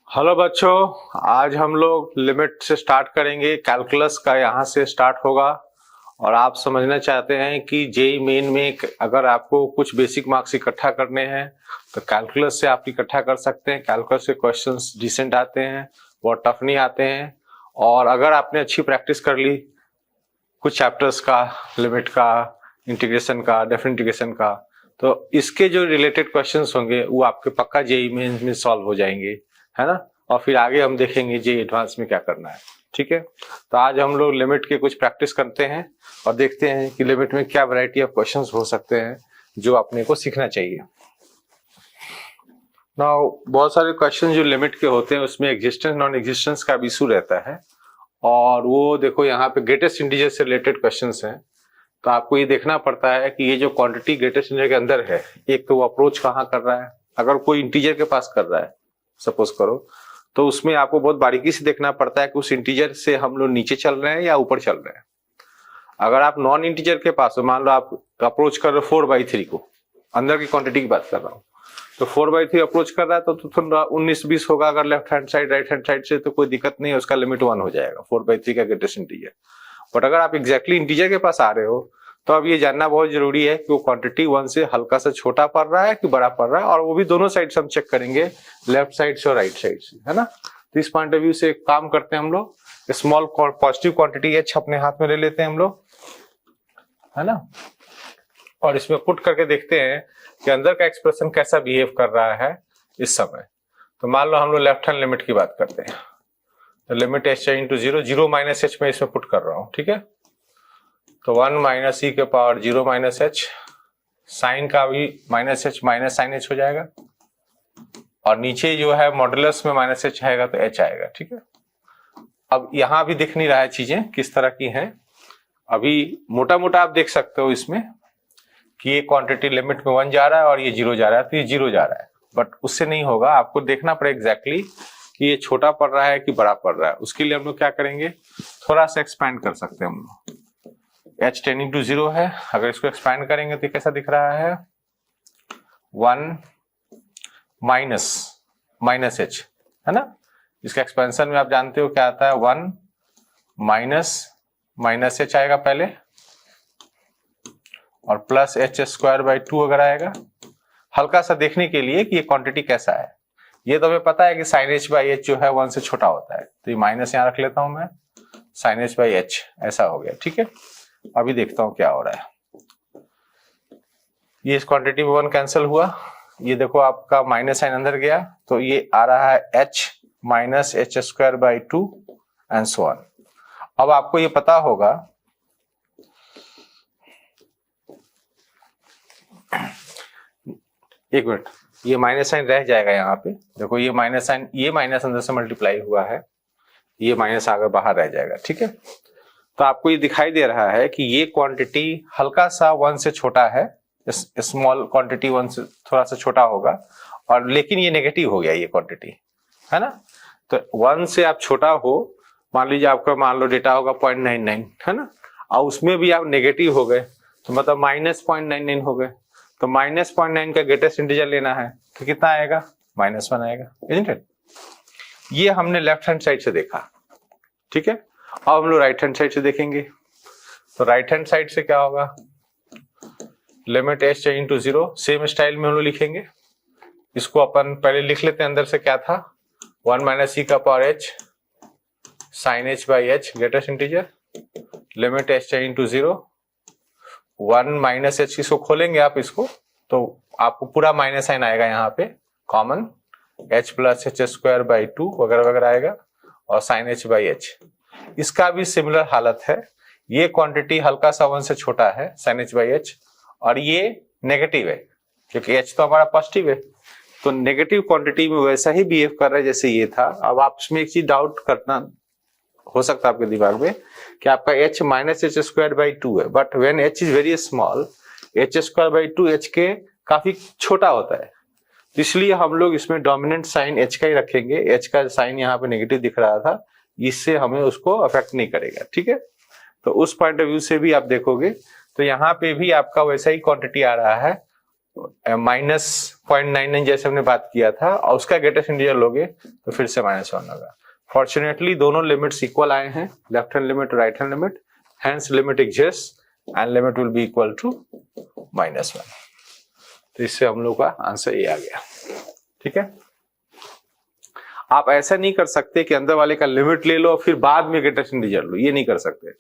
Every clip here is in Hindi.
हेलो बच्चों, आज हम लोग लिमिट से स्टार्ट करेंगे। कैलकुलस का यहाँ से स्टार्ट होगा और आप समझना चाहते हैं कि जेई मेन में अगर आपको कुछ बेसिक मार्क्स इकट्ठा करने हैं तो कैलकुलस से आप इकट्ठा कर सकते हैं। कैलकुलस के क्वेश्चंस डिसेंट आते हैं, बहुत टफ नहीं आते हैं। और अगर आपने अच्छी प्रैक्टिस कर ली कुछ चैप्टर्स का, लिमिट का, इंटीग्रेशन का, डेफिनेट इंटीग्रेशन का, तो इसके जो रिलेटेड क्वेश्चंस होंगे वो आपके पक्का जेई मेन में सॉल्व हो जाएंगे, है ना। और फिर आगे हम देखेंगे जेई एडवांस में क्या करना है। ठीक है, तो आज हम लोग लिमिट के कुछ प्रैक्टिस करते हैं और देखते हैं कि लिमिट में क्या वैरायटी ऑफ क्वेश्चंस हो सकते हैं जो अपने को सीखना चाहिए। नाउ बहुत सारे क्वेश्चन जो लिमिट के होते हैं उसमें एग्जिस्टेंस नॉन एग्जिस्टेंस का इशू रहता है। और वो देखो यहाँ पे ग्रेटेस्ट इंटीजर से रिलेटेड क्वेश्चंस हैं, तो आपको ये देखना पड़ता है कि ये जो क्वांटिटी ग्रेटेस्ट इंटीजर के अंदर है, एक तो वो अप्रोच कहाँ कर रहा है। अगर कोई इंटीजर के पास कर रहा है सपोज करो, तो उसमें आपको बहुत बारीकी से देखना पड़ता है कि उस इंटीजर से हम लोग नीचे चल रहे हैं या ऊपर चल रहे हैं। अगर आप नॉन इंटीजर के पास हो, मान लो आप अप्रोच कर रहे हो 4/3 को, अंदर की क्वांटिटी की बात कर रहा हूँ, तो 4/3 अप्रोच कर रहा है तो थोड़ा 19-20 होगा। अगर left hand side right hand side से तो कोई दिक्कत नहीं है, उसका लिमिट 1 हो जाएगा 4/3 का ग्रेटेस्ट इंटीजर। बट अगर आप एग्जैक्टली इंटीजर के पास आ रहे हो तो अब ये जानना बहुत जरूरी है कि वो क्वांटिटी 1 से हल्का सा छोटा पड़ रहा है कि बड़ा पड़ रहा है, और वो भी दोनों साइड से हम चेक करेंगे, लेफ्ट साइड से और राइट साइड से, है ना। तो इस पॉइंट ऑफ व्यू से काम करते हैं हम लोग। स्मॉल पॉजिटिव क्वांटिटी एच अपने हाथ में ले लेते हैं हम लोग, है ना, और इसमें पुट करके देखते हैं कि अंदर का एक्सप्रेशन कैसा बिहेव कर रहा है इस समय। तो मान लो हम लोग लेफ्ट हैंड लिमिट की बात करते हैं, तो limit H into 0, 0 minus H में इसमें पुट कर रहा हूं, ठीक है। तो 1 माइनस ई के पावर 0 माइनस एच, साइन का भी minus h minus sine h हो जाएगा, और नीचे जो है मॉडुलस में माइनस एच आएगा तो एच आएगा, ठीक है। अब यहां भी दिख नहीं रहा है चीजें किस तरह की हैं, अभी मोटा मोटा आप देख सकते हो इसमें कि ये क्वांटिटी लिमिट में 1 जा रहा है और ये 0 जा रहा है, तो ये 0 जा रहा है। बट उससे नहीं होगा, आपको देखना पड़ेगा एग्जैक्टली कि ये छोटा पड़ रहा है कि बड़ा पड़ रहा है। उसके लिए हम लोग क्या करेंगे, थोड़ा सा एक्सपैंड कर सकते हैं हम लोग। h टेंडिंग टू 0 है, अगर इसको एक्सपैंड करेंगे तो कैसा दिख रहा है, 1 माइनस एच, है ना। इसका एक्सपेंशन में आप जानते हो क्या आता है, 1 माइनस एच आएगा पहले, और प्लस h²/2 अगर आएगा, हल्का सा देखने के लिए कि ये क्वांटिटी कैसा है। ये तो हमें पता है कि साइन h/h जो है 1 से छोटा होता है, तो ये माइनस यहां रख लेता हूं मैं, साइन h/h ऐसा हो गया, ठीक है। अभी देखता हूं क्या हो रहा है। ये इस क्वांटिटी में 1 कैंसिल हुआ, ये देखो आपका माइनस साइन अंदर गया, तो ये आ रहा है h minus h²/2 and so on. अब आपको ये पता होगा एक मिनट, ये माइनस साइन रह जाएगा यहाँ पे, देखो ये माइनस साइन, ये माइनस अंदर से मल्टीप्लाई हुआ है, ये माइनस आगे बाहर रह जाएगा, ठीक है। तो आपको ये दिखाई दे रहा है कि ये क्वांटिटी हल्का सा 1 से छोटा है, स्मॉल क्वांटिटी 1 से थोड़ा सा छोटा होगा, और लेकिन ये नेगेटिव हो गया ये क्वांटिटी, है ना। तो 1 से आप छोटा हो, मान लीजिए आपका मान लो डेटा होगा 0.99, है ना, और उसमें भी आप नेगेटिव हो गए तो मतलब माइनस 0.99 हो गए, तो माइनस 0.9 का ग्रेटेस्ट इंटीजर लेना है तो कितना आएगा, -1 आएगा, isn't it? ये हमने लेफ्ट हैंड साइड से देखा, ठीक है। अब हम लोग राइट हैंड साइड से देखेंगे, तो राइट हैंड साइड से क्या होगा, limit h into 0, same style में हम लोग लिखेंगे। इसको अपन पहले लिख लेते हैं, अंदर से क्या था, 1 माइनस ई का power h sine h/h greatest integer, limit h into 0, 1 minus h, इसको खोलेंगे आप इसको तो आपको पूरा माइनस साइन आएगा यहाँ पे कॉमन, h प्लस h²/2 वगैरह वगैरह आएगा, और साइन h/h। इसका भी सिमिलर हालत है, ये क्वांटिटी हल्का सा 1 से छोटा है साइन h/h, और ये नेगेटिव है क्योंकि h तो हमारा पॉजिटिव है, तो नेगेटिव क्वांटिटी में वैसा ही बिहेव कर रहा है जैसे ये था। अब आप इसमें एक चीज डाउट करना हो सकता है आपके दिमाग में कि आपका h माइनस h²/2 है, but when h is very small, h²/2 h के काफी छोटा होता है, तो इसलिए हम लोग इसमें डोमिनेंट साइन h का ही रखेंगे। h का साइन यहाँ पे नेगेटिव दिख रहा था, इससे हमें उसको अफेक्ट नहीं करेगा, ठीक है। तो उस पॉइंट ऑफ व्यू से भी आप देखोगे तो यहाँ पे भी आपका वैसा ही क्वांटिटी आ रहा है, -0.99 जैसे हमने बात किया था, और उसका ग्रेटेस्ट इंटीजर लोगे तो फिर से -1 होगा। फॉर्चुनेटली दोनों लिमिट्स इक्वल आए हैं, left hand limit right hand limit, hence limit exist and limit will be equal to -1। तो इससे हम लोग का आंसर ये आ गया। ठीक है, आप ऐसा नहीं कर सकते कि अंदर वाले का लिमिट ले लो फिर बाद में ग्रेटेस्ट इंटीजर लो, ये नहीं कर सकते।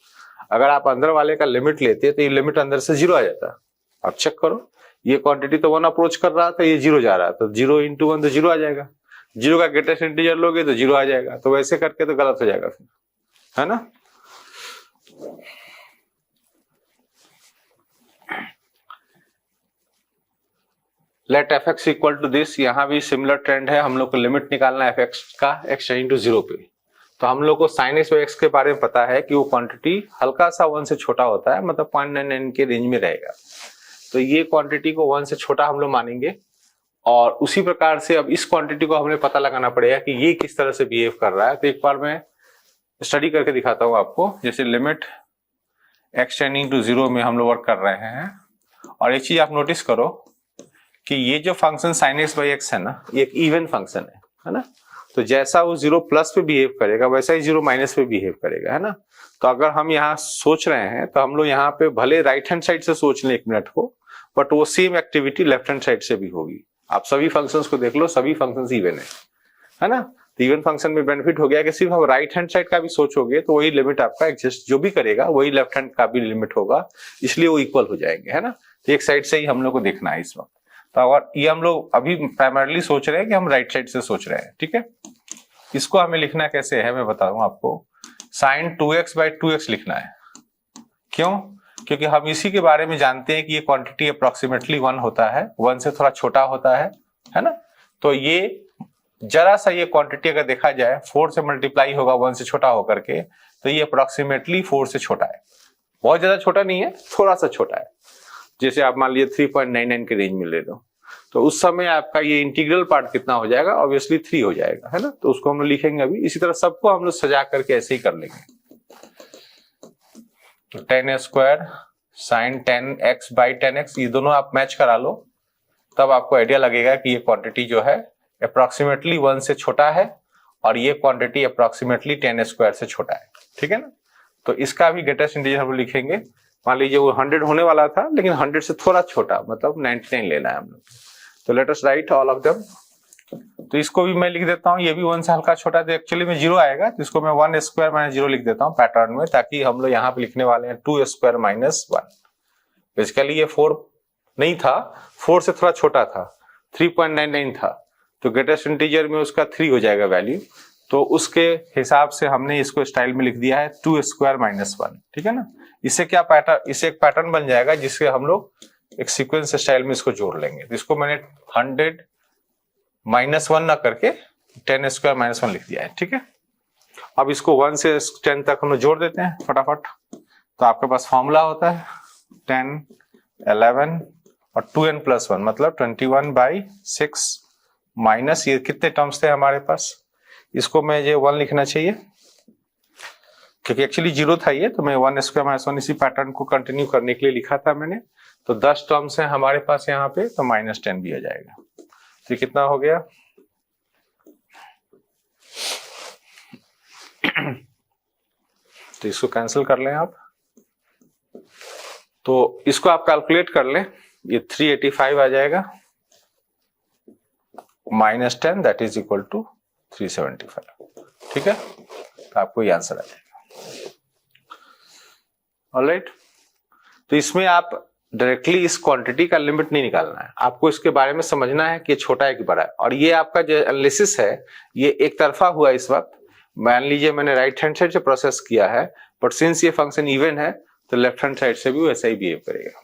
अगर आप अंदर वाले का लिमिट लेते तो ये लिमिट अंदर से 0 आ जाता। आप चेक करो, ये क्वांटिटी तो 1 अप्रोच कर रहा था, ये 0 जा रहा था, तो 0 × 1 तो 0 आ जाएगा। 0 का ग्रेटेस्ट इंटीजर लोगे तो 0 आ जाएगा, तो वैसे करके तो गलत हो जाएगा फिर, है ना। Let fx equal to this, यहाँ भी सिमिलर ट्रेंड है, हम लोग को लिमिट निकालना है fx का x टेंडिंग टू 0 पे। तो हम लोग को sin x और x के बारे में पता है कि वो क्वांटिटी हल्का सा 1 से छोटा होता है, मतलब 0.99 के रेंज में रहेगा। तो ये क्वांटिटी को 1 से छोटा हम लोग मानेंगे, और उसी प्रकार से अब इस क्वांटिटी को हमें पता लगाना पड़ेगा कि ये किस तरह से बिहेव कर रहा है। तो एक बार मैं स्टडी करके दिखाता हूँ आपको। जैसे लिमिट x टेंडिंग टू 0 में हम लोग वर्क कर रहे हैं, और एक चीज आप नोटिस करो कि ये जो function sin x by x है ना, ये एक इवन फंक्शन है ना। तो जैसा वो 0 प्लस पे बिहेव करेगा वैसा ही 0 माइनस पे बिहेव करेगा, है ना। तो अगर हम यहाँ सोच रहे हैं तो हम लोग यहाँ पे भले राइट हैंड साइड से सोच लें 1 मिनट को, बट वो same activity left hand side से भी होगी। आप सभी फंक्शंस को देख लो, सभी फंक्शंस इवन है ना। तो इवन फंक्शन में बेनिफिट हो गया कि सिर्फ हम राइट हैंड साइड का भी सोचोगे तो वही लिमिट आपका एग्जिस्ट, जो भी करेगा वही लेफ्ट हैंड का भी लिमिट होगा, इसलिए वो इक्वल हो जाएंगे, है ना। तो एक साइड से ही हम लोग को देखना है इस वक्त। तो अगर ये हम लोग अभी प्राइमरली सोच रहे हैं कि हम राइट साइड से सोच रहे हैं, ठीक है। इसको हमें लिखना कैसे है मैं बता दूं आपको। sin 2x बाई 2x लिखना है। क्यों? क्योंकि हम इसी के बारे में जानते हैं कि ये क्वांटिटी अप्रोक्सीमेटली 1 होता है, 1 से थोड़ा छोटा होता है ना। तो ये जरा सा ये क्वांटिटी अगर देखा जाए 4 से मल्टीप्लाई होगा 1 से छोटा होकर के, तो ये अप्रोक्सीमेटली 4 से छोटा है। बहुत ज्यादा छोटा नहीं है, थोड़ा सा छोटा है। जैसे आप मान लीजिए 3.99 के रेंज में ले लो, तो उस समय आपका ये इंटीग्रल पार्ट कितना हो जाएगा, ऑब्वियसली 3 हो जाएगा, है ना। तो उसको हम लोग लिखेंगे अभी। इसी तरह सबको हम लोग सजा करके ऐसे ही कर लेंगे। तो 10² sin 10x बाई 10x, ये दोनों आप मैच करा लो, तब आपको आइडिया लगेगा कि ये क्वांटिटी जो है अप्रोक्सीमेटली 1 से छोटा है, और ये क्वांटिटी अप्रोक्सीमेटली 10² से छोटा है, ठीक है ना। तो इसका भी ग्रेटेस्ट इंटीजर हम लिखेंगे। मान लीजिए वो 100 होने वाला था, लेकिन 100 से थोड़ा छोटा, मतलब 99 लेना है हम लोग। तो let us right all of them. तो इसको भी मैं लिख देता हूँ, ये भी 1 से हल्का छोटा, तो एक्चुअली में 0 आएगा, तो इसको मैं 1² - 0 लिख देता हूँ पैटर्न में, ताकि हम लोग यहाँ पे लिखने वाले हैं 2² - 1। बेसिकली ये 4 नहीं था, 4 से थोड़ा छोटा था, 3.99 था, तो ग्रेटेस्ट इंटीजर में उसका 3 हो जाएगा वैल्यू। तो उसके हिसाब से हमने इसको स्टाइल में लिख दिया है 2² - 1, ठीक है ना। इससे क्या पैटर्न, इससे एक पैटर्न बन जाएगा जिससे हम लोग एक सीक्वेंस स्टाइल में इसको जोड़ लेंगे। तो इसको मैंने 100 - 1 ना करके 10² - 1 लिख दिया है, ठीक है। अब इसको 1 से 10 तक हम लोग जोड़ देते हैं फटाफट। तो आपके पास फॉर्मूला होता है 10, 11 और 2n + 1, मतलब 21/6 माइनस ये कितने टर्म्स थे हमारे पास। इसको मैं ये 1 लिखना चाहिए, क्योंकि एक्चुअली 0 था ये, तो मैं 1² - 1 इसी पैटर्न को कंटिन्यू करने के लिए लिखा था मैंने। तो 10 टर्म्स हैं हमारे पास यहाँ पे, तो -10 भी आ जाएगा। तो कितना हो गया तो इसको कैंसिल कर लें आप। तो इसको आप कैलकुलेट कर लें, ये 385 आ जाएगा, -10 दैट इज इक्वल टू 375, ठीक है। तो आपको ये आंसर आ जाएगा। ऑलराइट, तो इसमें आप डायरेक्टली इस क्वांटिटी का लिमिट नहीं निकालना है, आपको इसके बारे में समझना है कि छोटा है कि बड़ा है। और ये आपका जो एनालिसिस है ये एक तरफा हुआ इस वक्त। मान लीजिए मैंने राइट हैंड साइड से प्रोसेस किया है, बट सिंस ये फंक्शन इवन है तो लेफ्ट हैंड साइड से भी वैसा ही बिहेव करेगा।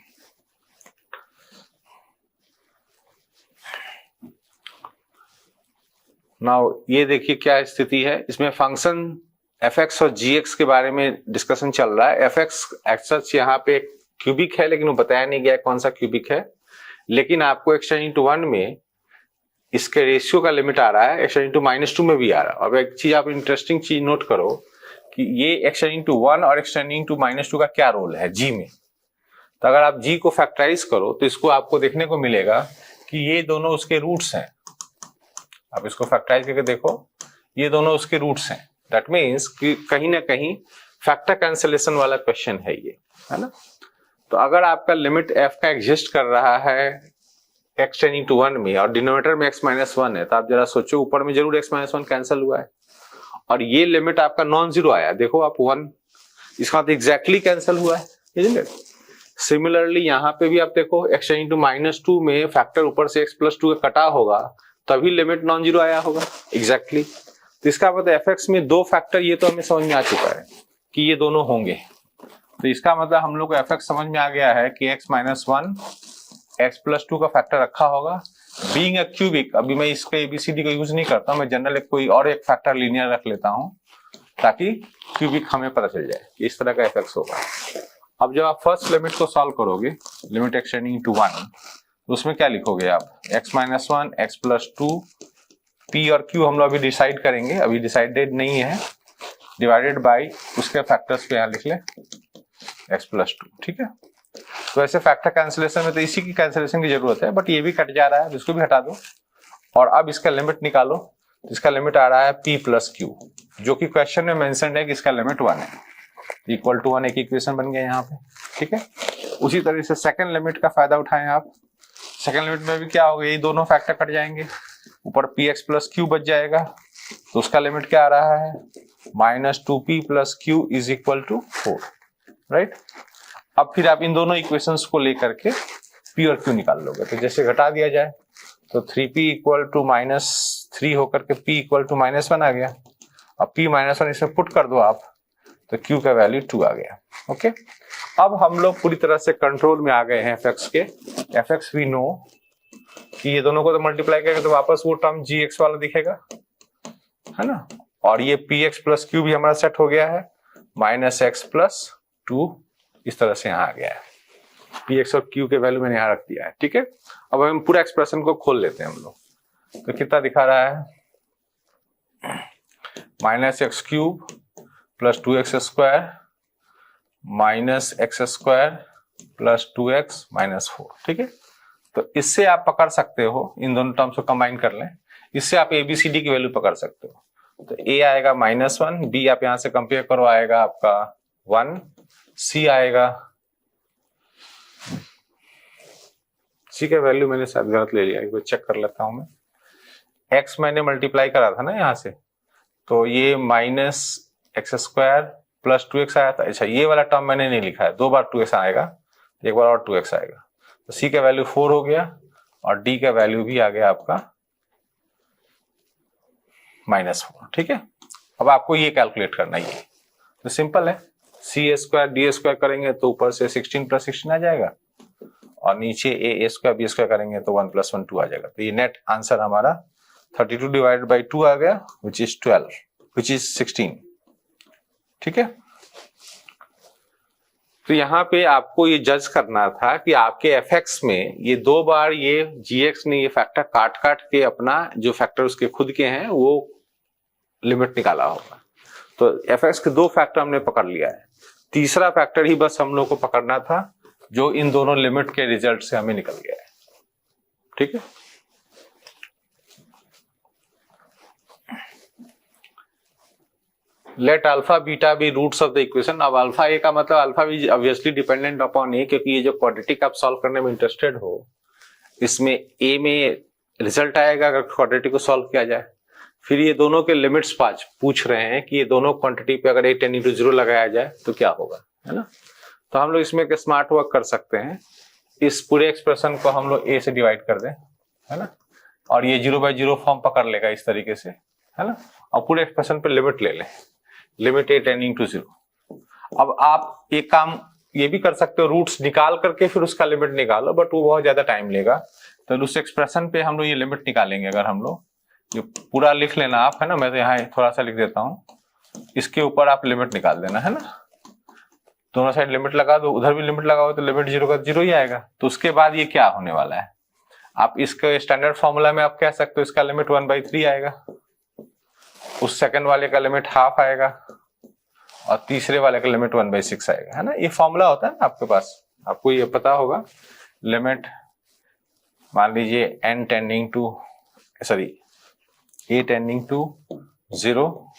नाउ ये देखिए क्या स्थिति है, इसमें फंक्शन fx और gx के बारे में डिस्कशन चल रहा है। fx एक्सच यहाँ पे क्यूबिक है, लेकिन वो बताया नहीं गया कौन सा क्यूबिक है। लेकिन आपको x टेंडिंग टू 1 में इसके रेशियो का लिमिट आ रहा है, x टेंडिंग टू -2 में भी आ रहा है। अब एक चीज आप इंटरेस्टिंग चीज नोट करो कि ये x टेंडिंग टू 1 और x टेंडिंग टू -2 का क्या रोल है g में। तो अगर आप g को फैक्टराइज करो तो इसको आपको देखने को मिलेगा कि ये दोनों उसके रूट्स हैं। आप इसको फैक्टराइज करके देखो, ये दोनों उसके रूट्स हैं। दैट मीन्स कि कहीं ना कहीं फैक्टर कैंसिलेशन वाला क्वेश्चन है ये, है ना। तो अगर आपका लिमिट f का एग्जिस्ट कर रहा है x टेंडिंग टू 1 में और डिनोमिनेटर में x माइनस 1 है, तो आप जरा सोचो ऊपर में जरूर x माइनस 1 कैंसिल हुआ है और ये लिमिट आपका नॉन जीरो आया, देखो आप 1, इसका मतलब एग्जैक्टली कैंसिल हुआ है, isn't it? सिमिलरली यहाँ पे भी आप देखो x टेंडिंग टू -2 में फैक्टर ऊपर से x+2 का कटा होगा तभी लिमिट नॉन जीरो आया होगा एग्जैक्टली। तो इसका मतलब fx में दो फैक्टर, ये तो हमें समझ में आ चुका है कि ये दोनों होंगे। तो इसका मतलब हम लोग को fx समझ में आ गया है कि x माइनस 1 x+2 का फैक्टर रखा होगा। बीइंग अ क्यूबिक, अभी मैं इसके एबीसीडी को यूज नहीं करता, मैं जनरल कोई और एक फैक्टर लीनियर रख लेता हूं ताकि क्यूबिक हमें पता चल जाए कि इस तरह का fx होगा। अब जब आप फर्स्ट लिमिट को सॉल्व करोगे, लिमिट x टेंडिंग टू 1, तो उसमें क्या लिखोगे आप, x माइनस 1 x+2 p और q हम लोग अभी डिसाइड करेंगे, अभी डिसाइडेड नहीं है, डिवाइडेड बाई उसके फैक्टर्स पे यहाँ लिख ले x+2, ठीक है। तो ऐसे फैक्टर कैंसिलेशन में तो इसी की कैंसिलेशन की जरूरत है, बट ये भी कट जा रहा है, इसको भी हटा दो और अब इसका लिमिट निकालो। तो इसका लिमिट आ रहा है p प्लस क्यू, जो कि क्वेश्चन में मेंशन्ड है कि इसका लिमिट 1 है, इक्वल टू 1 एक इक्वेशन बन गया यहाँ पे, ठीक है। उसी तरह से सेकंड लिमिट का फायदा उठाएं आप। सेकंड लिमिट में भी क्या होगा, ये दोनों फैक्टर कट जाएंगे, ऊपर px प्लस क्यू बच जाएगा, तो उसका लिमिट क्या आ रहा है, -2p plus q is equal to 4, right. अब फिर आप इन दोनों इक्वेशंस को लेकर के p और q निकाल लोगे, तो जैसे घटा दिया जाए तो 3p इक्वल टू -3 होकर के p इक्वल टू -1 आ गया। अब p -1 इसमें पुट कर दो आप, तो q का वैल्यू 2 आ गया, ओके। अब हम लोग पूरी तरह से कंट्रोल में आ गए हैं fx के। fx वी नो कि ये दोनों को तो मल्टीप्लाई करेंगे तो वापस वो टर्म gx वाला दिखेगा, है ना। और ये px प्लस q भी हमारा सेट हो गया है, -x+2 इस तरह से यहाँ आ गया है। px और q के वैल्यू मैंने यहाँ रख दिया है, ठीक है। अब हम पूरा एक्सप्रेशन को खोल लेते हैं हम लोग, तो कितना दिखा रहा है, -x³ plus 2x² -x² plus 2x minus 4, ठीक है। तो इससे आप पकड़ सकते हो, इन दोनों टर्म्स को कंबाइन कर लें, इससे आप ABCD की वैल्यू पकड़ सकते हो। तो A आएगा -1, B आप यहां से कंपेयर करो आएगा आपका 1, C आएगा, C का वैल्यू मैंने शायद गलत ले लिया, एक बार चेक कर लेता हूं मैं। X मैंने मल्टीप्लाई करा था ना यहाँ से, तो ये -x² प्लस 2x आया था। अच्छा, ये वाला टर्म मैंने नहीं लिखा है, 2 बार 2x आएगा, एक बार और 2x आएगा, तो C का वैल्यू 4 हो गया और D का वैल्यू भी आ गया आपका -4, ठीक है। अब आपको ये कैलकुलेट करना है, तो सिंपल है, c² d² करेंगे तो ऊपर से 16 प्लस 16 आ जाएगा और नीचे a² b² करेंगे तो 1 + 1 2 आ जाएगा। तो ये नेट आंसर हमारा 32 डिवाइडेड बाई 2 आ गया, विच इज 12, विच इज 16, ठीक है। तो यहाँ पे आपको ये जज करना था कि आपके fx में ये 2 बार ये gx ने ये फैक्टर काट काट के अपना जो फैक्टर उसके खुद के हैं वो लिमिट निकाला होगा। तो fx के 2 फैक्टर हमने पकड़ लिया है, तीसरा फैक्टर ही बस हम लोग को पकड़ना था जो इन दोनों लिमिट के रिजल्ट से हमें निकल गया है, ठीक है। Let alpha beta be roots of the equation. अब अल्फा ए का मतलब अल्फा भी ऑब्वियसली डिपेंडेंट अपॉन ए, क्योंकि ये जो क्वाड्रेटिक आप सॉल्व करने में इंटरेस्टेड हो, इसमें ए में रिजल्ट आएगा अगर क्वाड्रेटिक को सॉल्व किया जाए। फिर ये दोनों के लिमिट्स पूछ रहे हैं कि ये दोनों क्वांटिटी पे अगर a टेंडिंग टू 0 लगाया जाए तो क्या होगा, है ना। तो हम लोग इसमें एक स्मार्ट वर्क कर सकते हैं, इस पूरे एक्सप्रेशन को हम लोग a से डिवाइड कर दें, है ना, और ये 0/0 फॉर्म पकड़ लेगा इस तरीके से, है ना। और पूरे एक्सप्रेशन पे लिमिट ले लें, लिमिट a टेंडिंग टू 0। अब आप एक काम ये भी कर सकते हो, रूट्स निकाल करके फिर उसका लिमिट निकालो, बट वो बहुत ज्यादा टाइम लेगा। तो उस एक्सप्रेशन पे हम लोग ये लिमिट निकालेंगे। अगर हम लोग ये पूरा लिख लेना आप, है ना, मैं तो यहाँ थोड़ा सा लिख देता हूँ, इसके ऊपर आप लिमिट निकाल देना, है ना। दोनों साइड लिमिट लगा दो, उधर भी लिमिट लगाओ तो लिमिट 0 का 0 ही आएगा। तो उसके बाद ये क्या होने वाला है, आप इसके स्टैंडर्ड फॉर्मूला में आप कह सकते हो इसका लिमिट 1/3 आएगा, उस सेकंड वाले का लिमिट हाफ आएगा और तीसरे वाले का लिमिट 1/6 आएगा, है ना। ये फॉर्मूला होता है ना आपके पास, आपको ये पता होगा, लिमिट मान लीजिए n tending to a tending to 0,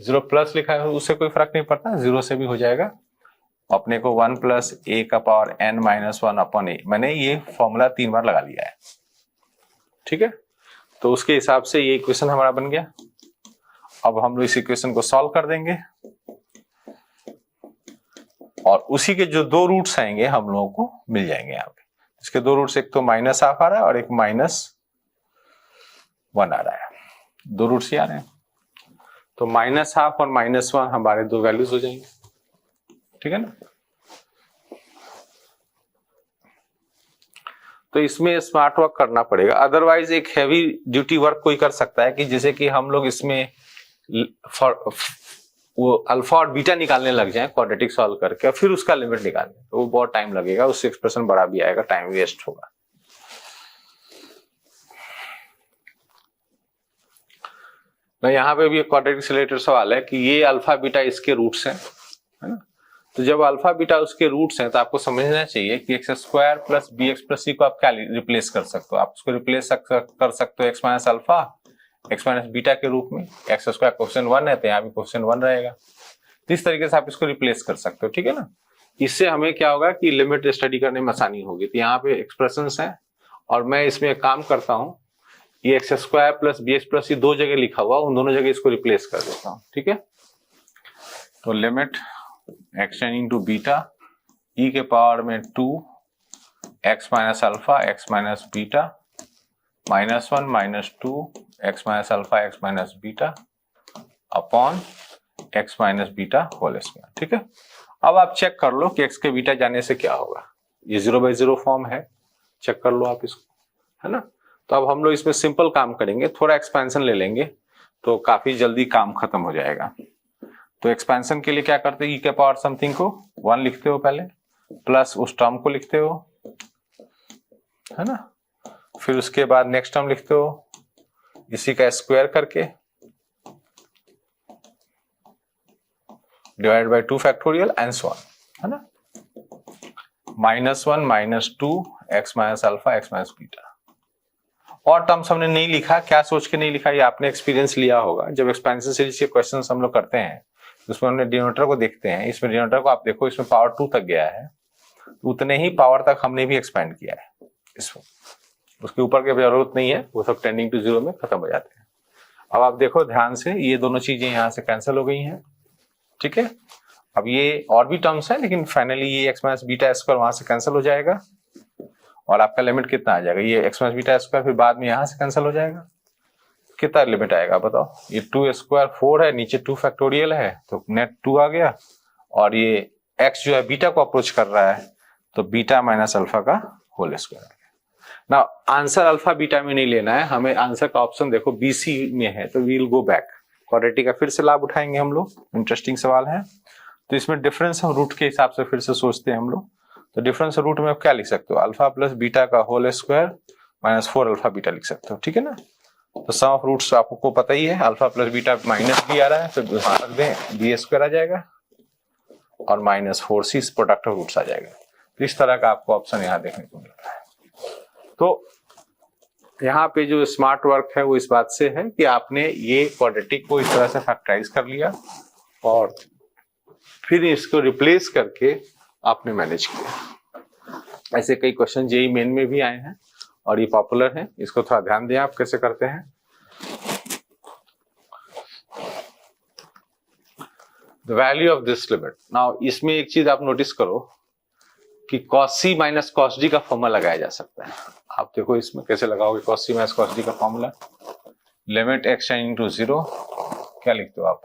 0 plus लिखा है उससे कोई फर्क नहीं पड़ता, 0 से भी हो जाएगा। अपने को 1 प्लस a का power n minus 1 upon a, मैंने ये फॉर्मूला 3 बार लगा लिया है, ठीक है। तो उसके हिसाब से ये इक्वेशन हमारा बन गया। अब हम लोग इस इक्वेशन को सॉल्व कर देंगे और उसी के जो दो रूट्स आएंगे हम लोगों को मिल जाएंगे यहाँ पे। इसके दो रूट्स, एक तो माइनस हाफ आ रहा है और एक -1 आ रहा है, दो रूट्स ही आ रहे हैं। तो माइनस हाफ और -1 हमारे दो वैल्यूज हो जाएंगे, ठीक है ना। तो इसमें स्मार्ट वर्क करना पड़ेगा, अदरवाइज एक हैवी ड्यूटी वर्क कोई कर सकता है कि जैसे कि हम लोग इसमें वो अल्फा और बीटा निकालने लग जाए क्वाड्रेटिक सॉल्व करके, फिर उसका लिमिट निकालने, तो वो बहुत टाइम लगेगा, उससे एक्सप्रेशन बड़ा भी आएगा, टाइम वेस्ट होगा। तो यहाँ पे भी एक क्वाड्रेटिक से रिलेटेड सवाल है कि ये अल्फा बीटा इसके रूट्स हैं, है ना। तो जब अल्फा बीटा उसके रूट्स हैं तो आपको समझना चाहिए कि x square plus B X plus C को आप क्या रिप्लेस कर सकते हो, आप उसको रिप्लेस कर सकते हो x minus alpha x minus beta के रूप में। x स्क्वायर कोफिशिएंट 1 है तो यहाँ भी कोफिशिएंट 1 रहेगा, इस तरीके से आप इसको रिप्लेस कर सकते हो, ठीक है ना। इससे हमें क्या होगा कि लिमिट स्टडी करने में आसानी होगी। तो यहाँ पे एक्सप्रेशंस हैं और मैं इसमें एक काम करता हूँ, ये x square plus B X plus C दो जगह लिखा हुआ, उन दोनों जगह इसको रिप्लेस कर देता हूँ, ठीक है। तो limit x tending to beta e के पावर में 2 x minus alpha x minus beta -1 -2 x minus alpha x minus beta upon x minus beta whole square, ठीक है। अब आप चेक कर लो कि x के बीटा जाने से क्या होगा, ये 0/0 फॉर्म है, चेक कर लो आप इसको, है ना। तो अब हम लोग इसमें सिंपल काम करेंगे, थोड़ा एक्सपेंशन ले लेंगे तो काफी जल्दी काम खत्म हो जाएगा। तो एक्सपेंशन के लिए क्या करते हैं, e के पावर समथिंग को 1 लिखते हो पहले, प्लस उस टर्म को लिखते हो, है ना। फिर उसके बाद नेक्स्ट टर्म लिखते हो इसी का स्क्वायर करके divide by 2 factorial and so on, है ना। -1 -2 x minus alpha x minus beta. और टर्म्स हमने नहीं लिखा, क्या सोच के नहीं लिखा, ये आपने एक्सपीरियंस लिया होगा। जब एक्सपेंशन सीरीज के क्वेश्चंस हम लोग करते हैं उसमें हमने डिनोमिनेटर को देखते हैं, इसमें डिनोमिनेटर को आप देखो, इसमें पावर 2 तक गया है, उतने ही पावर तक हमने भी एक्सपेंड किया है इसमें, उसके ऊपर की जरूरत नहीं है, वो सब टेंडिंग टू 0 में खत्म हो जाते हैं। अब आप देखो ध्यान से, ये दोनों चीजें यहाँ से कैंसिल हो गई हैं, ठीक है। अब ये और भी टर्म्स है लेकिन फाइनली ये x माइनस बीटा स्क्वायर वहां से कैंसिल हो जाएगा और आपका लिमिट कितना आ जाएगा, ये x माइनस बीटा स्क्वायर फिर बाद में यहाँ से कैंसिल हो जाएगा, कितना लिमिट आएगा बताओ। ये 2 स्क्वायर 4 है, नीचे 2 फैक्टोरियल है तो नेट 2 आ गया, और ये x जो है बीटा को अप्रोच कर रहा है तो बीटा माइनस अल्फा का होल स्क्वायर आ गया। ना आंसर अल्फा बीटा में नहीं लेना है हमें, आंसर का ऑप्शन देखो BC में है, तो we will go back, quadratic का फिर से लाभ उठाएंगे हम लोग, इंटरेस्टिंग सवाल है। तो इसमें डिफरेंस हम रूट के हिसाब से फिर से सोचते हैं हम लोग। तो डिफरेंस रूट में आप क्या लिख सकते हो, अल्फा प्लस बीटा का होल स्क्वायर -4 अल्फा बीटा लिख सकते हो, ठीक है ना। तो सम ऑफ रूट्स आपको पता ही है, alpha plus beta minus B आ रहा है, फिर वहां रख दें बी स्क्वायर आ जाएगा और -4c प्रोडक्ट ऑफ रूट्स आ जाएगा। तो इस तरह का आपको ऑप्शन यहाँ देखने को मिल रहा है। तो यहाँ पे जो स्मार्ट वर्क है वो इस बात से है कि आपने ये क्वाड्रेटिक को इस तरह से फैक्टराइज कर लिया और फिर इसको रिप्लेस करके आपने मैनेज किया। ऐसे कई क्वेश्चन जेईई मेन में भी आए हैं और ये पॉपुलर हैं, इसको थोड़ा ध्यान दें आप कैसे करते हैं। The value of this limit, now इसमें एक चीज आप नोटिस करो कि cos c minus cos d का फॉर्मूला लगाया जा सकता है। आप देखो इसमें कैसे लगाओगे cos c minus cos d का formula, limit x tending to 0, क्या लिखते हो आप,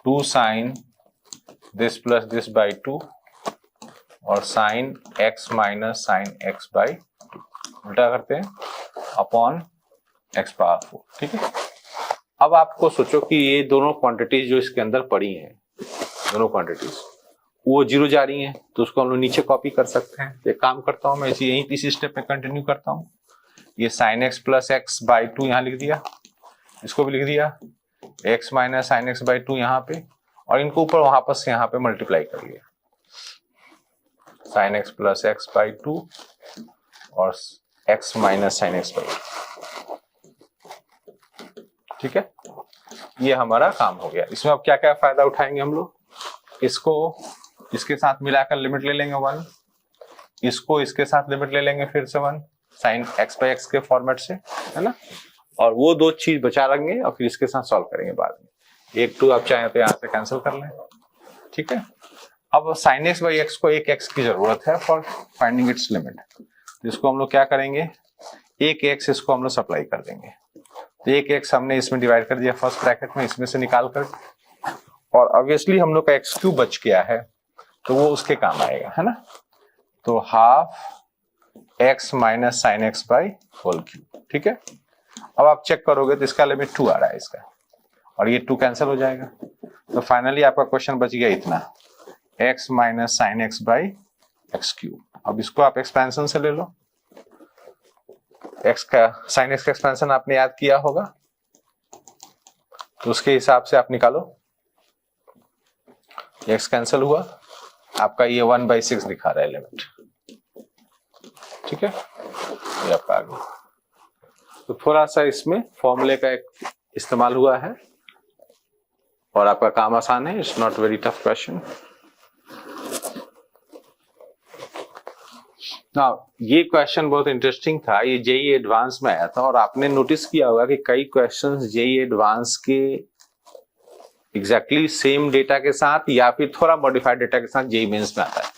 2 sin this plus this by 2 और sin x minus sin x by 2, उल्टा करते हैं, अपॉन x पावर 4, ठीक है। अब आपको सोचो कि ये दोनों क्वांटिटीज जो इसके अंदर पड़ी हैं, दोनों क्वांटिटीज वो 0 जा रही हैं, तो उसको हम लोग नीचे कॉपी कर सकते हैं। एक काम करता हूं मैं, इसी यही तीसरी स्टेप में कंटिन्यू करता हूं, ये sin x plus x by 2 यहाँ लिख दिया, इसको भी लिख दिया, x minus sin x by 2 यहाँ पे, और इनको ऊपर वापस यहाँ पे मल्टीप्लाई कर लिया। Sine x plus x by 2 और x minus sine x by 2। ठीक है, ये हमारा काम हो गया। इसमें अब क्या क्या फायदा उठाएंगे हम लोग, इसको इसके साथ मिलाकर लिमिट ले लेंगे 1, इसको इसके साथ लिमिट ले लेंगे फिर से 1 साइन एक्स बाई एक्स के फॉर्मेट से, है ना, और वो दो चीज बचा लेंगे और फिर इसके साथ सॉल्व करेंगे बाद में। 1 2 आप चाहें तो यहाँ से कैंसिल कर लें। ठीक है, अब साइन एक्स बाई एक्स को एक एक्स की जरूरत है फॉर फाइंडिंग इट्स लिमिट, तो इसको हम लोग क्या करेंगे, एक एक्स इसको हम लोग सप्लाई कर देंगे। तो एक एक्स हमने इसमें डिवाइड कर दिया फर्स्ट ब्रैकेट में, इसमें से निकाल कर, और ऑब्वियसली हम लोग का एक्स क्यूब बच गया है तो वो उसके काम आएगा, है ना। तो half x minus sine x by whole cube. ठीक है, अब आप चेक करोगे तो इसका लिमिट 2 आ रहा है इसका, और ये 2 कैंसिल हो जाएगा। तो फाइनली आपका क्वेश्चन बच गया इतना, x minus sine x by x cube. अब इसको आप एक्सपेंशन से ले लो, x का साइन एक्स का एक्सपेंशन आपने याद किया होगा, तो उसके हिसाब से आप निकालो। x कैंसिल हुआ, आपका ये 1/6 दिखा रहा है लिमिट। ठीक है, ये आपका आ गया। तो थोड़ा सा इसमें फॉर्मूले का एक इस्तेमाल हुआ है और आपका काम आसान है। It's not very tough question. ये क्वेश्चन बहुत इंटरेस्टिंग था, ये जेई एडवांस में आया था, और आपने नोटिस किया होगा कि कई क्वेश्चंस जेई एडवांस के एग्जैक्टली सेम डेटा के साथ या फिर थोड़ा मॉडिफाइड डेटा के साथ जेई मेंस में आता है।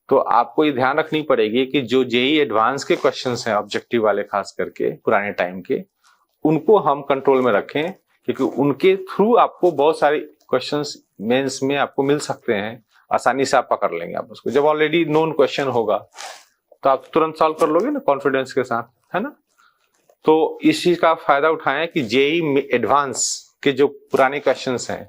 तो आपको ये ध्यान रखनी पड़ेगी कि जो जेई एडवांस के क्वेश्चंस हैं ऑब्जेक्टिव वाले, खास करके पुराने टाइम के, उनको हम कंट्रोल में रखें, क्योंकि उनके थ्रू आपको बहुत सारे क्वेश्चंस मेंस में आपको मिल सकते हैं, आसानी से आप पकड़ लेंगे। आप उसको जब ऑलरेडी नोन क्वेश्चन होगा तो आप तुरंत सॉल्व कर लोगे ना कॉन्फिडेंस के साथ, है ना। तो इस चीज का फायदा उठाएं कि जेई एडवांस के जो पुराने क्वेश्चंस हैं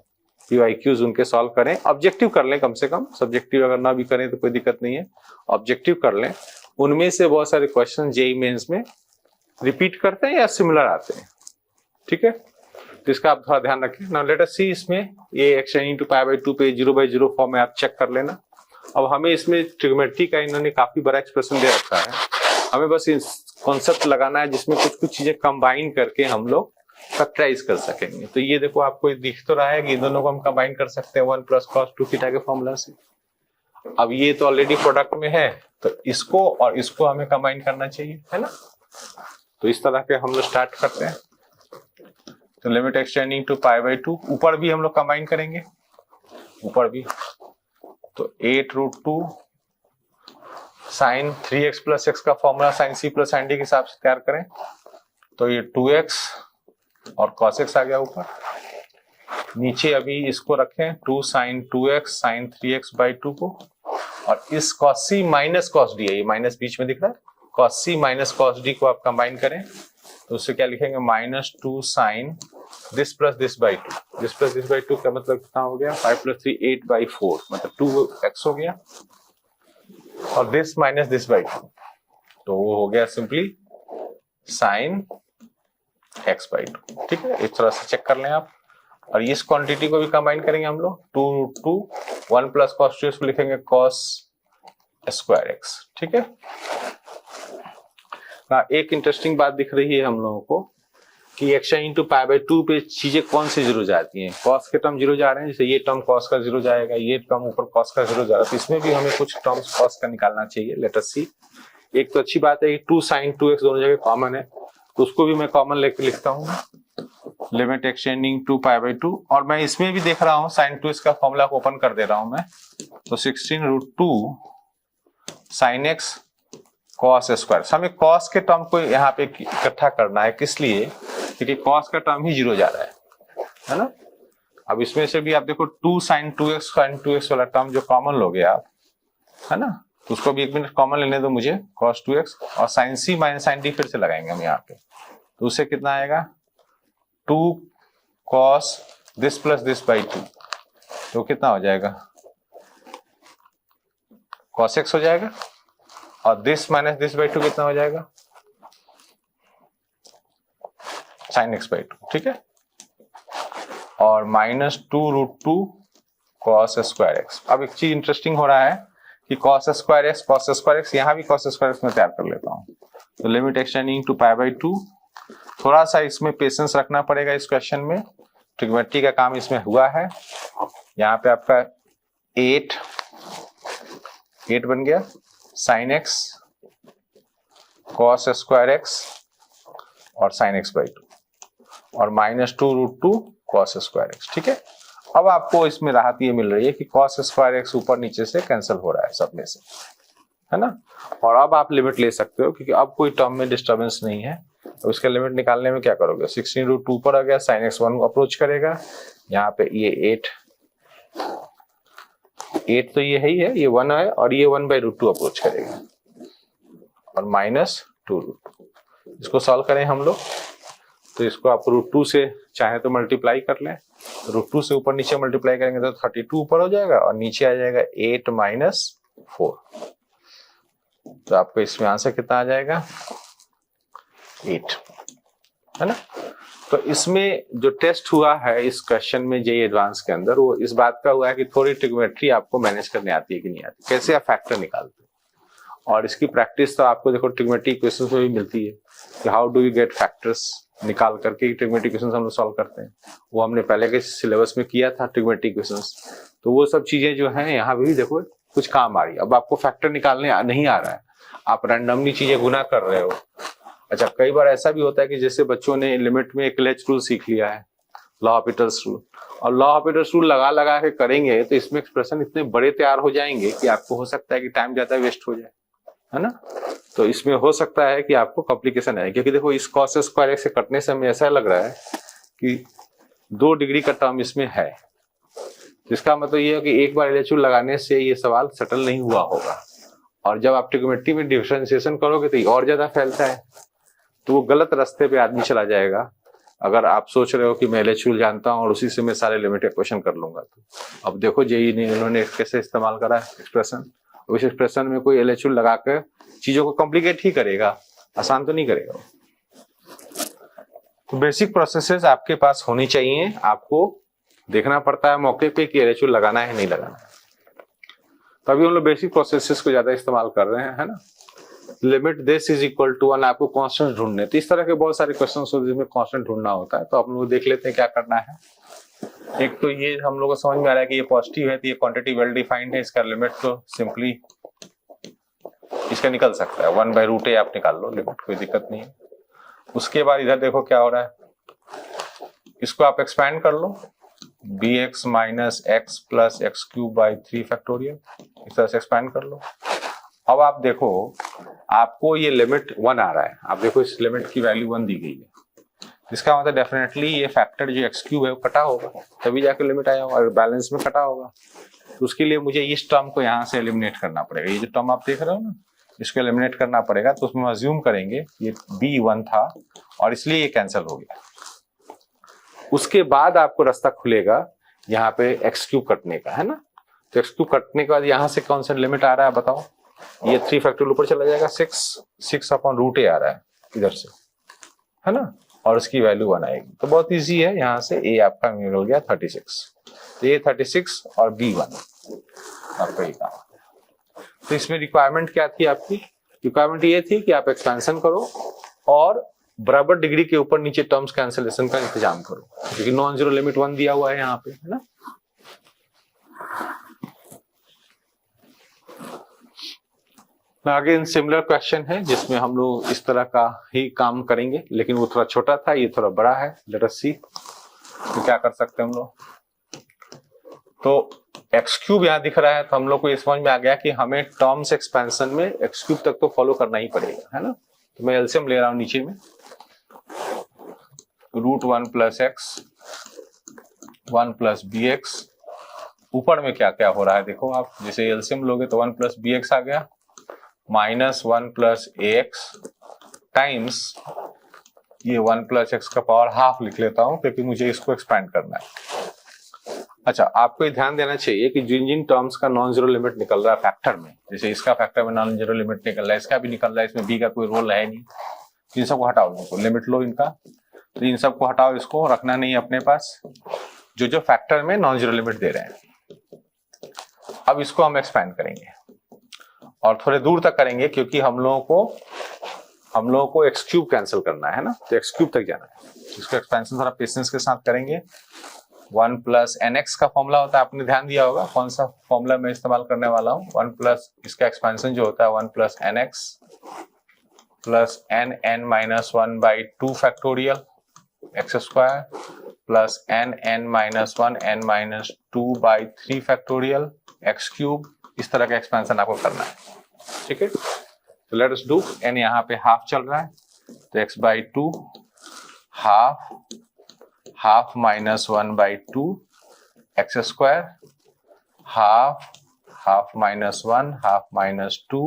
पीवाईक्यूज, उनके सॉल्व करें, ऑब्जेक्टिव कर लें कम से कम। सब्जेक्टिव अगर ना भी करें तो कोई दिक्कत नहीं है, ऑब्जेक्टिव कर लें। उनमें से बहुत सारे क्वेश्चन जेई मेंस में रिपीट करते हैं या सिमिलर आते हैं। ठीक है, तो इसका आप थोड़ा ध्यान रखें। नाउ लेट अस सी, इसमें ये x into π/2 पे 0/0 फॉर्म में आप चेक कर लेना। अब हमें इसमें ट्रिग्नोमेट्री का इन्होंने काफी बड़ा एक्सप्रेशन दे रखा है, हमें बस इस कॉन्सेप्ट लगाना है जिसमें कुछ कुछ चीजें कंबाइन करके हम लोग फैक्टराइज कर सकेंगे। तो ये देखो, आपको दिख तो रहा है कि दोनों को हम कंबाइन कर सकते हैं 1 + cos 2 थीटा के फॉर्मूला से। अब ये तो ऑलरेडी प्रोडक्ट में है, तो इसको और इसको हमें कंबाइन करना चाहिए, है ना। तो इस तरह के हम लोग स्टार्ट करते हैं। तो लिमिट एक्सटेंडिंग टू π/2, ऊपर भी हम लोग कंबाइन करेंगे, ऊपर भी। तो 8√2 साइन 3x + x का formula sine c + sin d के हिसाब से तैयार करें, तो ये 2x और cos x आ गया ऊपर। नीचे अभी इसको रखें 2 sin 2x sin 3x/2 को, और इस cos c - cos d है, ये माइनस बीच में दिख रहा है, cos c - cos d को आप कंबाइन करें तो उससे क्या लिखेंगे, -2 sin this + this/2। this + this/2 का मतलब कितना हो गया, 5 + 3 8/4, मतलब 2x हो गया, और this - this/2, तो वो हो गया सिंपली sin x/2। ठीक है, इस तरह से चेक कर लें आप। और इस क्वांटिटी को भी कंबाइन करेंगे हम लोग, 2√2 1 + cos 2x को लिखेंगे cos square(x). ठीक है, एक इंटरेस्टिंग बात दिख रही है हम लोगों को कि x into π/2 पे चीजें कौन सी 0 जाती हैं। cos के टर्म 0 जा रहे हैं, जैसे ये टर्म cos का 0 जाएगा, ये टर्म ऊपर cos का 0 जा रहा है, तो इसमें भी हमें कुछ टर्म्स cos का निकालना चाहिए। लेट अस सी। एक तो अच्छी बात है कि 2 sin 2x दोनों जगह कॉमन है, तो उसको भी मैं कॉमन लेके लिखता हूँ, लिमिट एक्सटेंडिंग टू π/2। और मैं इसमें भी देख रहा हूँ sin 2x का फॉर्मूला को ओपन कर दे रहा हूं मैं, तो 16√2 sin x cos स्क्वायर। हमें cos के टर्म को यहाँ पे इकट्ठा करना है, किस लिए, क्योंकि cos का टर्म ही 0 जा रहा है ना। अब इसमें से भी आप देखो 2 sin 2x वाला टर्म जो कॉमन लोगे आप, है ना, तो उसको भी 1 मिनट कॉमन लेने दो मुझे, cos 2x, और sin c - sin d फिर से लगाएंगे हम यहाँ पे, तो उससे कितना आएगा, 2 cos this + this/2, तो कितना हो जाएगा, cos x हो जाएगा, और this - this/2 कितना हो जाएगा, sin x/2। ठीक है, और -2√2 cos square x। अब एक चीज इंटरेस्टिंग हो रहा है कि cos स्क्वायर एक्स, यहाँ भी cos स्क्वायर एक्स में तैयार कर लेता हूँ। तो लिमिट एक्सटेंडिंग टू π/2, थोड़ा सा इसमें पेशेंस रखना पड़ेगा इस क्वेश्चन में, ट्रिग्नोमेट्री का काम इसमें हुआ है। यहाँ पे आपका 8 बन गया sin x cos square x और sin x/2 और -2√2 cos स्क्वायर एक्स। ठीक है, अब आपको इसमें राहत ये मिल रही है कि cos स्क्वायर एक्स ऊपर नीचे से कैंसिल हो रहा है सब में से, है ना। और अब आप लिमिट ले सकते हो क्योंकि अब कोई टर्म में डिस्टर्बेंस नहीं है। तो इसका लिमिट निकालने में क्या करोगे, 16√2 पर आ गया, sin x 1 अप्रोच करेगा, यहाँ पे ये 8 तो ये है ही है, ये 1 है और ये 1/√2 अप्रोच करेगा और -2√2। इसको सॉल्व करें हम लोग, तो इसको आप √2 से चाहे तो मल्टीप्लाई कर लें, √2 से ऊपर नीचे मल्टीप्लाई करेंगे तो 32 ऊपर हो जाएगा और नीचे आ जाएगा 8 - 4। तो आपको इसमें आंसर कितना आ जाएगा, 8, है ना। तो इसमें जो टेस्ट हुआ है इस क्वेश्चन में जेईई एडवांस के अंदर, वो इस बात का हुआ है कि थोड़ी ट्रिग्नोमेट्री आपको मैनेज करने आती है कि नहीं आती, कैसे आप फैक्टर निकालते हो। और इसकी प्रैक्टिस तो आपको देखो ट्रिग्नोमेट्री इक्वेशंस में भी मिलती है कि how do you get factors, निकाल करके ट्रिग्नोमेट्री इक्वेशंस हम लोग सॉल्व करते हैं। वो हमने पहले के सिलेबस में किया था ट्रिग्नोमेट्री इक्वेशंस, तो वो सब चीजें जो हैं यहाँ भी देखो कुछ काम आ रही है। अब आपको फैक्टर निकालने नहीं आ रहा है, आप रैंडमली चीजें गुना कर रहे हो। अच्छा, कई बार ऐसा भी होता है कि जैसे बच्चों ने लिमिट में एक लेच रूल सीख लिया है, लॉ ऑफ पीटर्स रूल, और लॉ ऑफ पीटर्स रूल लगा लगा के करेंगे तो इसमें एक्सप्रेशन इतने बड़े तैयार हो जाएंगे कि आपको हो सकता है कि टाइम ज्यादा वेस्ट हो जाए, है ना। तो इसमें हो सकता है कि आपको कॉम्प्लिकेशन आए, क्योंकि देखो इस cos स्क्वायर एक्स से कटने से हमें ऐसा लग रहा है कि 2 डिग्री का टर्म इसमें है। इसका मतलब ये है कि एक बार LHU लगाने से ये सवाल सेटल नहीं हुआ होगा, और जब आप ट्रिग्नोमेट्री में डिफरेंशिएशन करोगे तो ये और ज्यादा फैलता है, तो वो गलत रास्ते पे आदमी चला जाएगा। अगर आप सोच रहे हो कि मैं LHU जानता हूँ और उसी से मैं सारे लिमिट का क्वेश्चन कर लूंगा, तो अब देखो जेईई ने इन्होंने कैसे इस्तेमाल करा एक्सप्रेशन। उस एक्सप्रेशन में कोई LHU लगाकर चीजों को कॉम्प्लिकेट ही करेगा, आसान तो नहीं करेगा। तो बेसिक प्रोसेसेस आपके पास होनी चाहिए, आपको देखना पड़ता है मौके पे कि LHU लगाना है नहीं लगाना है। तो अभी हम लोग बेसिक प्रोसेसेस को ज्यादा इस्तेमाल कर रहे हैं, है ना। Limit this is equal to 1, आपको कांस्टेंट ढूंढने, तो इस तरह के बहुत सारे क्वेश्चन होते हैं जिसमें कांस्टेंट ढूंढना होता है। तो आप लोग देख लेते हैं क्या करना है। एक तो ये हम लोग को समझ में आ रहा है कि ये पॉजिटिव है तो ये क्वांटिटी वेल डिफाइंड है, इसका लिमिट तो सिंपली इसका निकल सकता है 1/√a, आप निकाल लो लिमिट, कोई दिक्कत नहीं है। उसके बाद इधर देखो क्या हो रहा है, इसको आप एक्सपैंड कर लो, bx - x + x³/3 फैक्टोरियल, इस तरह से एक्सपैंड कर लो। अब आप देखो आपको ये लिमिट 1 आ रहा है, आप देखो इस लिमिट की वैल्यू 1 दी गई है, इसका मतलब डेफिनेटली ये फैक्टर जो x³ है वो कटा होगा, तभी जाके लिमिट आया होगा, और बैलेंस में कटा होगा। तो उसके लिए मुझे इस टर्म को यहाँ से एलिमिनेट करना पड़ेगा, ये जो टर्म आप देख रहे हो ना, इसको एलिमिनेट करना पड़ेगा। तो उसमें अज्यूम करेंगे ये b1 था और इसलिए ये कैंसिल हो गया। उसके बाद आपको रास्ता खुलेगा यहाँ पे x³ कटने का, है ना। तो x³ कटने के बाद यहाँ से कौन सा लिमिट आ रहा है बताओ, ये 3 फैक्टोरियल ऊपर चला जाएगा, 6/√a आ रहा है इधर से, है ना, और उसकी वैल्यू 1 आएगी। तो बहुत इजी है, यहाँ से a आपका मिल हो गया 36, तो ये 36 और b1 आपका ये काम। तो इसमें रिक्वायरमेंट क्या थी आपकी, रिक्वायरमेंट ये थी कि आप एक्सपेंशन करो और बराबर डिग्री के ऊपर नीचे टर्म्स कैंसिलेशन का इंतजाम करो, क्योंकि नॉन जीरो लिमिट 1 दिया हुआ है यहाँ पे, है ना। आगे सिमिलर क्वेश्चन है जिसमें हम लोग इस तरह का ही काम करेंगे, लेकिन वो थोड़ा छोटा था, ये थोड़ा बड़ा है। लेट अस सी तो क्या कर सकते हैं हम लोग। तो x³ यहाँ दिख रहा है, तो हम लोग को ये समझ में आ गया कि हमें टर्म्स एक्सपेंशन में x³ तक तो फॉलो करना ही पड़ेगा, है ना। तो मैं एलसीएम ले रहा हूँ नीचे में, √1 + x 1 + bx, ऊपर में क्या क्या हो रहा है देखो आप, जैसे एलसीएम लोगे तो 1 + bx आ गया, -1 + ax टाइम्स ये 1 + x का पावर हाफ लिख लेता हूं क्योंकि मुझे इसको एक्सपैंड करना है। अच्छा, आपको ये ध्यान देना चाहिए कि जिन जिन टर्म्स का नॉन जीरो लिमिट निकल रहा है फैक्टर में, जैसे इसका फैक्टर में नॉन जीरो लिमिट निकल रहा है, इसका भी निकल रहा है, इसमें b का कोई रोल है नहीं, इन सबको हटाओ, इनको लिमिट लो इनका, तो इन सबको हटाओ, इसको रखना नहीं अपने पास, जो फैक्टर में नॉन जीरो लिमिट दे रहे हैं। अब इसको हम एक्सपैंड करेंगे, और थोड़े दूर तक करेंगे क्योंकि हम लोगों को एक्स क्यूब कैंसिल करना है ना, तो एक्स क्यूब तक जाना है। इसको एक्सपेंशन थोड़ा पेशेंस के साथ करेंगे। 1 प्लस एन एक्स का फॉर्मूला होता है, आपने ध्यान दिया होगा कौन सा फॉर्मूला मैं इस्तेमाल करने वाला हूँ। 1 प्लस इसका एक्सपेंशन जो होता है 1 plus n x plus n n minus 1 by 2 factorial x square plus n n minus 1 n minus 2 by 3 factorial x cube. इस तरह का एक्सपेंशन आपको करना है, ठीक है। तो लेट अस डू। एन यहाँ पे हाफ चल रहा है तो x by 2 half minus 1 by 2 x square half minus 1 half minus 2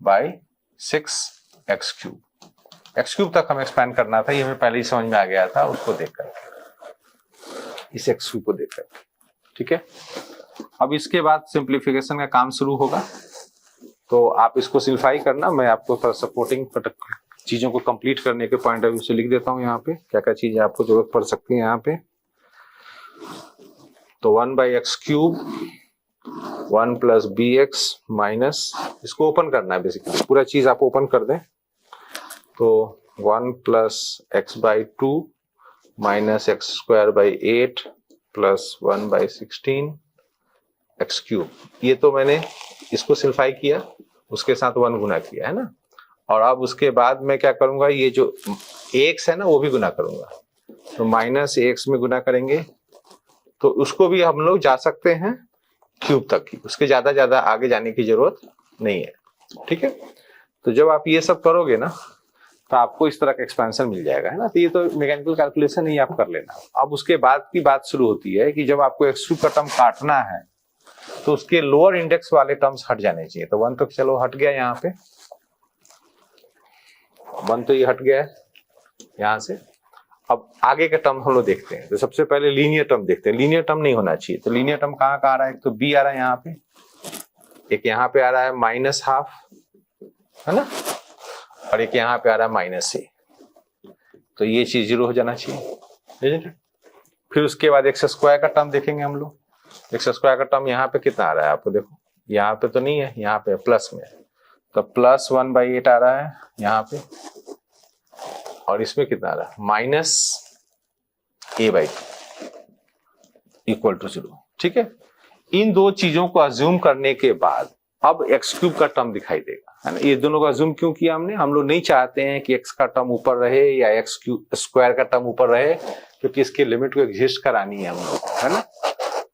by 6 x cube. X cube तक हमें एक्सपेंड करना था, ये हमें पहले ही समझ में आ गया था उसको देखकर, इस एक्स क्यूब को देखकर, ठीक है। अब इसके बाद सिंप्लीफिकेशन का काम शुरू होगा, तो आप इसको सिंप्लीफाई करना। मैं आपको थोड़ा सपोर्टिंग चीजों को कंप्लीट करने के पॉइंट ऑफ व्यू से लिख देता हूँ यहाँ पे क्या क्या चीजें आपको जरूरत पड़ सकती है यहाँ पे। तो 1 by x cube 1 plus B x minus, इसको ओपन करना है बेसिकली, पूरा चीज आप ओपन कर दें। तो 1 plus x by 2 minus x square by 8 plus 1 by 16 x cube. ये तो मैंने इसको सिंप्लीफाई किया, उसके साथ 1 गुना किया है ना। और अब उसके बाद मैं क्या करूंगा, ये जो एक्स है ना वो भी गुना करूंगा, तो माइनस एक्स में गुना करेंगे, तो उसको भी हम लोग जा सकते हैं क्यूब तक ही, उसके ज्यादा आगे जाने की जरूरत नहीं है, ठीक है। तो जब आप ये सब करोगे ना तो आपको इस तरह का एक्सपेंशन मिल जाएगा, है ना। तो ये तो मैकेनिकल कैलकुलेशन ही आप कर लेना। अब उसके बाद की बात शुरू होती है कि जब आपको एक्स क्यूब का टर्म काटना है तो उसके लोअर इंडेक्स वाले टर्म्स हट जाने चाहिए। तो 1 तो चलो हट गया, यहाँ पे 1 तो ये हट गया है यहाँ से। अब आगे का टर्म हम लोग देखते हैं। तो सबसे पहले लीनियर टर्म देखते हैं। लीनियर टर्म नहीं होना चाहिए, तो लीनियर टर्म कहाँ आ रहा है, एक तो बी आ रहा है यहाँ पे, एक यहाँ पे आ रहा है माइनस हाफ, है ना, और एक यहाँ पे आ रहा है माइनस ए। तो ये चीज 0 हो जाना चाहिए। फिर उसके बाद एक्स स्क्वायर का टर्म देखेंगे हम लोग। एक्स स्क्वायर का टर्म यहाँ पे कितना आ रहा है आपको, देखो यहाँ पे तो नहीं है, यहाँ पे प्लस में है, तो प्लस 1 बाई 8 आ रहा है यहाँ पे, और इसमें कितना आ रहा है minus a by 2 equal to 0, ठीक है। इन दो चीजों को अज्यूम करने के बाद अब एक्स क्यूब का टर्म दिखाई देगा, है ना। ये दोनों का अज्यूम क्यों किया हमने, हम लोग नहीं चाहते हैं कि एक्स का टर्म ऊपर रहे या एक्स क्यूब स्क्वायर का टर्म ऊपर रहे, क्योंकि इसके लिमिट को एग्जिस्ट करानी है हम लोग, है ना।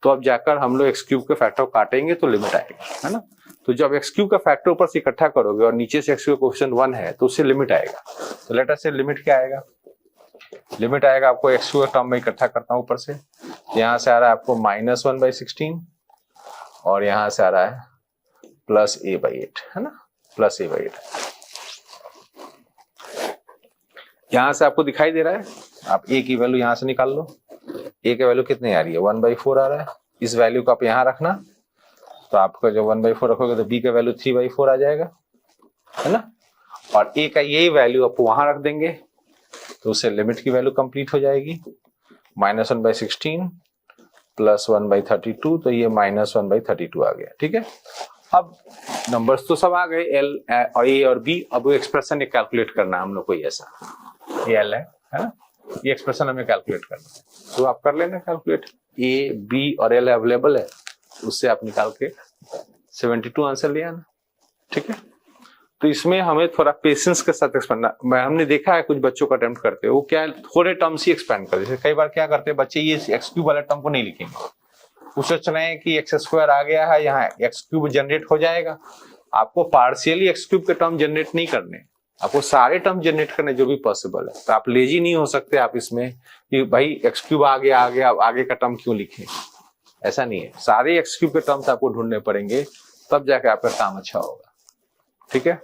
तो अब जाकर हम लोग एक्स क्यूब के फैक्टर काटेंगे तो लिमिट आएगा, है ना। तो जब एक्स क्यूब का फैक्टर ऊपर से इकट्ठा करोगे और नीचे से एक्स क्यूब कोएफिशिएंट 1 है तो उससे लिमिट आएगा। तो लेट अस से लिमिट क्या आएगा, लिमिट आएगा आपको एक्स क्यूब टर्म में इकट्ठा करता हूं ऊपर से, यहाँ से आ रहा है आपको माइनस 1 बाई 16 और यहाँ से आ रहा है प्लस ए बाई 8, है ना, प्लस ए बाई 8। यहां से आपको दिखाई दे रहा है, आप ए की वैल्यू यहां से निकाल लो। ए की वैल्यू कितनी आ रही है, 1 बाई 4 आ रहा है। इस वैल्यू को आप यहाँ रखना, तो आपका जब 1 बाई 4 रखोगे तो बी का वैल्यू 3 बाई 4 आ जाएगा, है ना। और ए का यही वैल्यू आप वहां रख देंगे तो उससे लिमिट की वैल्यू कंप्लीट हो जाएगी। माइनस 1 बाई 16 प्लस 1 बाई 32, तो ये माइनस 1 बाई 32 आ गया, ठीक है। अब नंबर्स तो सब आ गए, एल और ए और बी। अब वो एक्सप्रेशन कैलकुलेट करना है हम लोग को, ऐसा ये एल है ना, ये एक्सप्रेशन हमें कैलकुलेट करना है, तो आप कर लेना कैलकुलेट। ए बी और एल अवेलेबल है, उससे आप निकाल के 72 आंसर ले आना, ठीक है। तो इसमें हमें थोड़ा पेशेंस के साथ एक्सपेंड, हमने देखा है कुछ बच्चों का अटेम्प्ट करते हैं, वो क्या है थोड़े टर्म्स ही एक्सपेंड करते हैं। कई बार क्या करते हैं बच्चे, ये एक्स क्यूब वाले टर्म को नहीं लिखेंगे, वो सोच रहे हैं कि एक्स स्क्वायर आ गया है, यहाँ एक्स क्यूब जनरेट हो जाएगा। आपको पार्शियली एक्स क्यूब के टर्म जनरेट नहीं करने, आपको सारे टर्म जनरेट करने जो भी पॉसिबल है। तो आप लेजी नहीं हो सकते आप इसमें कि भाई एक्स क्यूब आ गया आगे का टर्म क्यों लिखें, ऐसा नहीं है। सारे एक्स क्यूब के टर्म्स आपको ढूंढने पड़ेंगे, तब जाके आपका काम अच्छा होगा, ठीक है।